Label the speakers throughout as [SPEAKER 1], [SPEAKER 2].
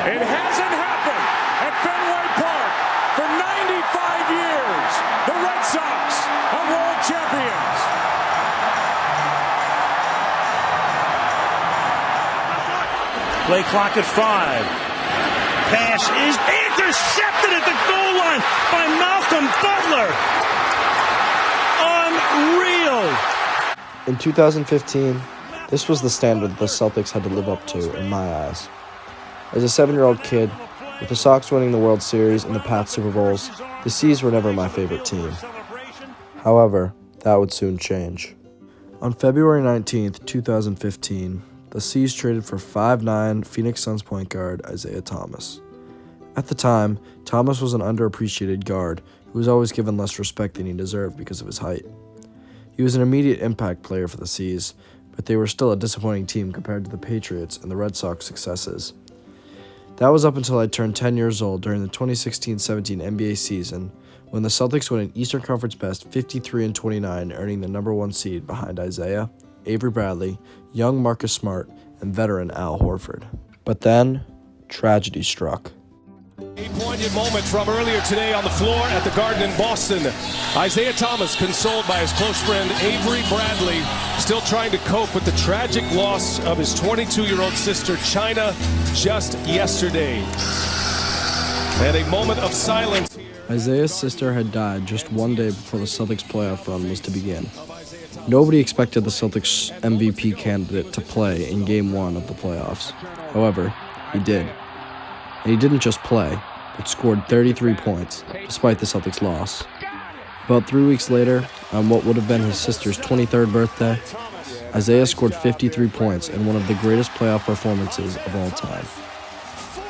[SPEAKER 1] It hasn't happened at Fenway Park for 95 years. The Red Sox are world champions.
[SPEAKER 2] Play clock at 5. Pass is intercepted at the goal line by Malcolm Butler. Unreal.
[SPEAKER 3] In 2015, this was the standard that the Celtics had to live up to in my eyes. As a 7-year-old kid, with the Sox winning the World Series and the past Super Bowls, the C's were never my favorite team. However, that would soon change. On February 19th, 2015, the C's traded for 5'9" Phoenix Suns point guard Isaiah Thomas. At the time, Thomas was an underappreciated guard who was always given less respect than he deserved because of his height. He was an immediate impact player for the C's, but they were still a disappointing team compared to the Patriots and the Red Sox successes. That was up until I turned 10 years old during the 2016-17 NBA season, when the Celtics won an Eastern Conference best 53-29, earning the number 1 seed behind Isaiah, Avery Bradley, young Marcus Smart, and veteran Al Horford. But then, tragedy struck.
[SPEAKER 1] A poignant moment from earlier today on the floor at the Garden in Boston. Isaiah Thomas consoled by his close friend Avery Bradley, still trying to cope with the tragic loss of his 22-year-old sister China just yesterday. And a moment of silence.
[SPEAKER 3] Isaiah's sister had died just one day before the Celtics' playoff run was to begin. Nobody expected the Celtics' MVP candidate to play in Game 1 of the playoffs. However, he did. And he didn't just play, but scored 33 points, despite the Celtics' loss. About 3 weeks later, on what would have been his sister's 23rd birthday, Isaiah scored 53 points in one of the greatest playoff performances of all time.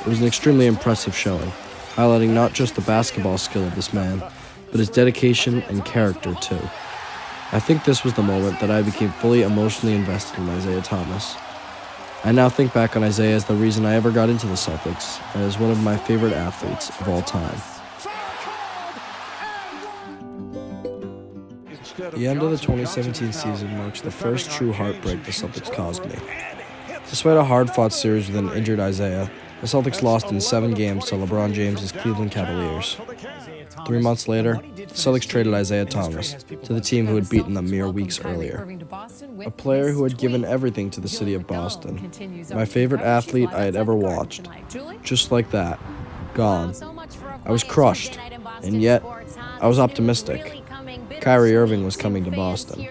[SPEAKER 3] It was an extremely impressive showing, highlighting not just the basketball skill of this man, but his dedication and character too. I think this was the moment that I became fully emotionally invested in Isaiah Thomas. I now think back on Isaiah as the reason I ever got into the Celtics, and as one of my favorite athletes of all time. The end of the 2017 season marks the first true heartbreak the Celtics caused me. Despite a hard-fought series with an injured Isaiah, the Celtics lost in 7 games to LeBron James' Cleveland Cavaliers. 3 months later, the Celtics traded Isaiah Thomas to the team who had beaten them mere weeks earlier. A player who had given everything to the city of Boston. My favorite athlete I had ever watched. Just like that. Gone. I was crushed, and yet I was optimistic. Kyrie Irving was coming to Boston.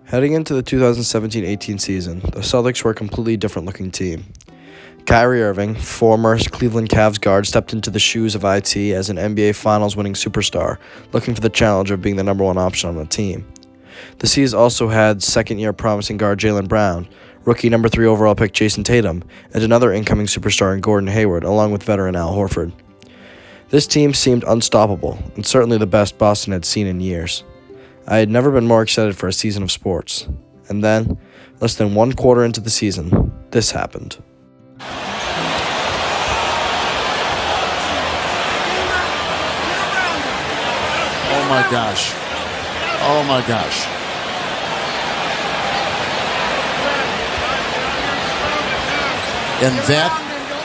[SPEAKER 3] Heading into the 2017-18 season, the Celtics were a completely different-looking team. Kyrie Irving, former Cleveland Cavs guard, stepped into the shoes of IT as an NBA Finals-winning superstar, looking for the challenge of being the number 1 option on the team. The C's also had second-year promising guard Jaylen Brown, rookie number 3 overall pick Jason Tatum, and another incoming superstar in Gordon Hayward, along with veteran Al Horford. This team seemed unstoppable, and certainly the best Boston had seen in years. I had never been more excited for a season of sports. And then, less than 1 quarter into the season, this happened.
[SPEAKER 4] Oh my gosh. Oh my gosh. And that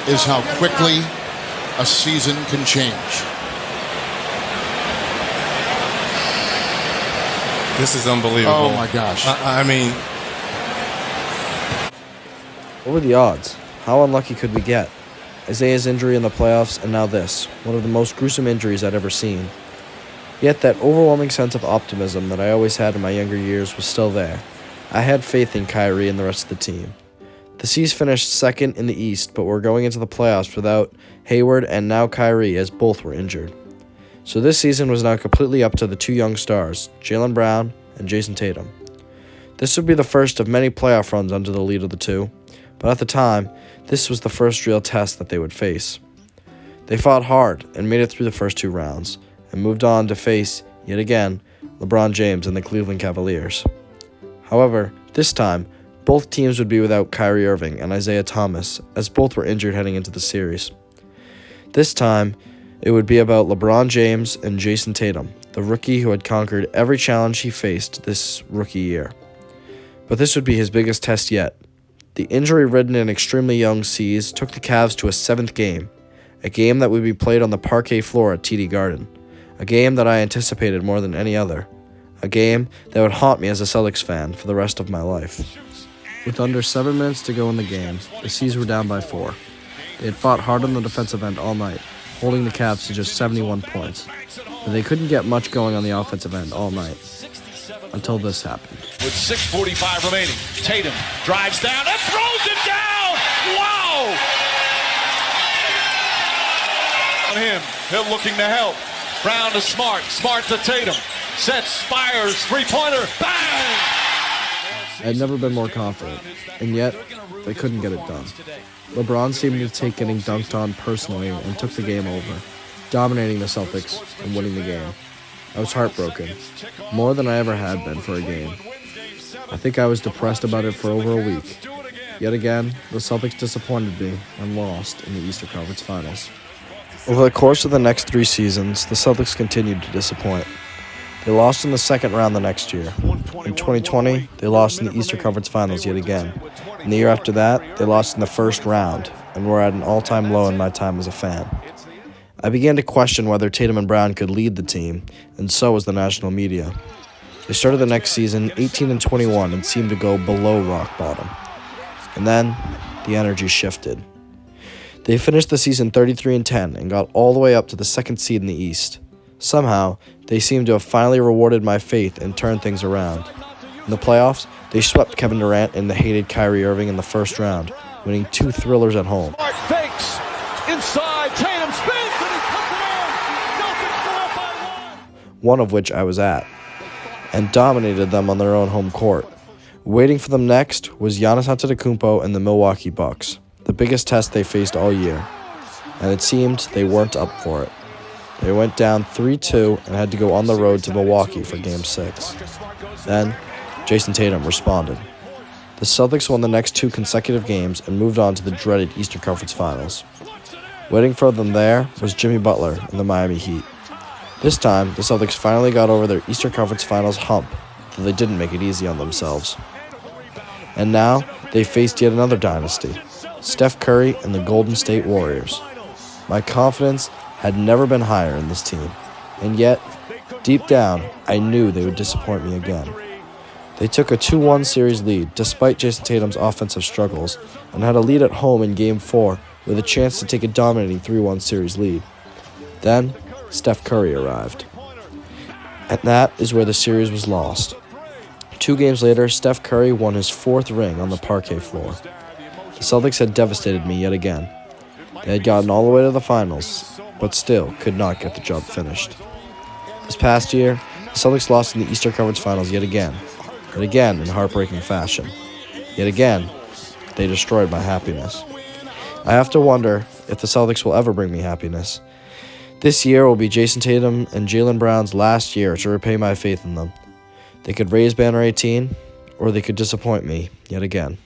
[SPEAKER 4] is how quickly a season can change.
[SPEAKER 5] This is unbelievable.
[SPEAKER 4] Oh my gosh.
[SPEAKER 5] I mean,
[SPEAKER 3] What were the odds? How unlucky could we get? Isaiah's injury in the playoffs, and now this, one of the most gruesome injuries I'd ever seen. Yet that overwhelming sense of optimism that I always had in my younger years was still there. I had faith in Kyrie and the rest of the team. The C's finished second in the East, but were going into the playoffs without Hayward and now Kyrie, as both were injured. So this season was now completely up to the 2 young stars, Jaylen Brown and Jason Tatum. This would be the first of many playoff runs under the lead of the two, but at the time, this was the first real test that they would face. They fought hard and made it through the first 2 rounds, and moved on to face, yet again, LeBron James and the Cleveland Cavaliers. However, this time, both teams would be without Kyrie Irving and Isaiah Thomas, as both were injured heading into the series. This time, it would be about LeBron James and Jason Tatum, the rookie who had conquered every challenge he faced this rookie year. But this would be his biggest test yet. The injury-ridden and extremely young C's took the Cavs to a 7th game, a game that would be played on the parquet floor at TD Garden, a game that I anticipated more than any other, a game that would haunt me as a Celtics fan for the rest of my life. With under 7 minutes to go in the game, the C's were down by 4. They had fought hard on the defensive end all night, holding the Cavs to just 71 points, but they couldn't get much going on the offensive end all night, until this happened.
[SPEAKER 6] With 6:45 remaining, Tatum drives down and throws it down! Wow! On him, Hill looking to help. Brown to Smart, Smart to Tatum. Sets, fires, three-pointer, bang!
[SPEAKER 3] I had never been more confident, and yet they couldn't get it done. LeBron seemed to take getting dunked on personally and took the game over, dominating the Celtics and winning the game. I was heartbroken, more than I ever had been for a game. I think I was depressed about it for over a week. Yet again, the Celtics disappointed me and lost in the Eastern Conference Finals. Over the course of the next 3 seasons, the Celtics continued to disappoint. They lost in the second round the next year. In 2020, they lost in the Eastern Conference Finals yet again. And the year after that, they lost in the first round and were at an all-time low in my time as a fan. I began to question whether Tatum and Brown could lead the team, and so was the national media. They started the next season 18-21 and seemed to go below rock bottom. And then, the energy shifted. They finished the season 33-10 and got all the way up to the 2nd seed in the East. Somehow, they seemed to have finally rewarded my faith and turned things around. In the playoffs, they swept Kevin Durant and the hated Kyrie Irving in the first round, winning 2 thrillers at home.
[SPEAKER 6] Smart fakes, inside, Tatum spins, and he puts it in! Celtics go up by 1!
[SPEAKER 3] One of which I was at, and dominated them on their own home court. Waiting for them next was Giannis Antetokounmpo and the Milwaukee Bucks, the biggest test they faced all year, and it seemed they weren't up for it. They went down 3-2 and had to go on the road to Milwaukee for Game 6. Then, Jason Tatum responded. The Celtics won the next 2 consecutive games and moved on to the dreaded Eastern Conference Finals. Waiting for them there was Jimmy Butler and the Miami Heat. This time, the Celtics finally got over their Eastern Conference Finals hump, though they didn't make it easy on themselves. And now, they faced yet another dynasty, Steph Curry and the Golden State Warriors. My confidence had never been higher in this team, and yet, deep down, I knew they would disappoint me again. They took a 2-1 series lead despite Jason Tatum's offensive struggles, and had a lead at home in Game 4 with a chance to take a dominating 3-1 series lead. Then, Steph Curry arrived. And that is where the series was lost. 2 games later, Steph Curry won his 4th ring on the parquet floor. The Celtics had devastated me yet again. They had gotten all the way to the finals, but still could not get the job finished. This past year, the Celtics lost in the Eastern Conference Finals yet again, but again in heartbreaking fashion. Yet again, they destroyed my happiness. I have to wonder if the Celtics will ever bring me happiness. This year will be Jason Tatum and Jaylen Brown's last year to repay my faith in them. They could raise banner 18, or they could disappoint me yet again.